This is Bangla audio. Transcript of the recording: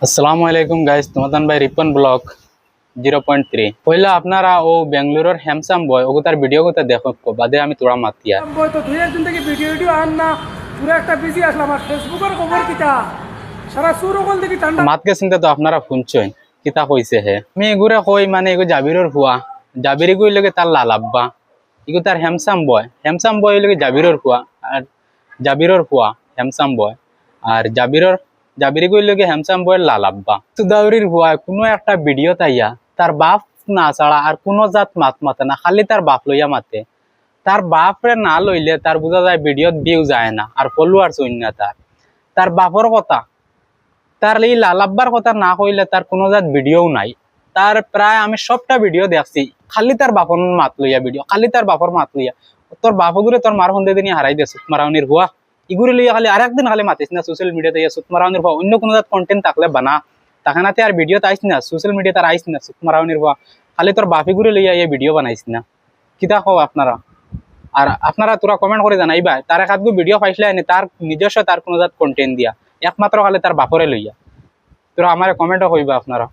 আসসালামু আলাইকুম গাইস, তোমাদান ভাই রিপন ব্লগ 0.3 পয়লা আপনারা ও বেঙ্গালুরুর হ্যামসাম বয় ও তার ভিডিও কথা দেখো বাদে আমি তোরা মাতিয়া বয় তো দুই একদিন থেকে ভিডিও আন না পুরো একটা বিজি আসলাম আর ফেসবুকের খবর কিটা সারা সুরকল থেকে ঠান্ডা মাতকে চিন্তা তো আপনারা শুনছেন কিতা কইছে হে আমি এগুরে কই মানে এগো জাবিরর হুয়া জাবিরি কই লগে তার লালাব্বা এগো তার হ্যামসাম বয় লগে জাবিরর হুয়া আর জাবিরর হুয়া হ্যামসাম বয় আর জাবিরি কই লগে হ্যামসাম বয়ের লালাব্বা সুদাউরির হুয়া কোনো একটা ভিডিও তাইয়া তার বাপ না ছাড়া আর কোনো জাত মাতে না, খালি তার বাপ লইয়া মাতে। তার বাপরে না লইলে তার বোঝা যায় ভিডিওত ভিউ যায় না আর ফলোয়ার চইন না। তার বাপর কথা, তার এই লালাব্বার কথা না কইলে তার কোনো জাত ভিডিও নাই। তার প্রায় আমি সবটা ভিডিও দেখছি খালি তার বাপর মাত লইয়া ভিডিও, খালি তার বাপর মাত লইয়া। তোর বাপগুরে তোর মার সন্ধে দিনই হারাই দিয়ে সুত মারাউনির হুয়া ইগুরি লইয়া খালি আরেকদিন খালি মাতিস না সোশ্যাল মিডিয়াতে সুত মারাউনির হুয়া। অন্য কোনো জাত কন্টেন্ট থাকলে বানা, তাখানাতে আর ভিডিও আইস না, সোশ্যাল মিডিয়াতে আর আইস না সুত মারাউনির হুয়া। খালি তোর বাপিগুরে লইয়া এই ভিডিও বানাইস না। কিতা কও আপনারা? আর আপনারা তোরা কমেন্ট করে জানাইবা তার এক আধগু ভিডিও পাইছিলে আনি তার নিজস্ব তার কোনো জাত কন্টেন্ট দিয়া একমাত্র খালি তার বাপরে লইয়া। তোরা আমার কমেন্টও কইবা আপনারা।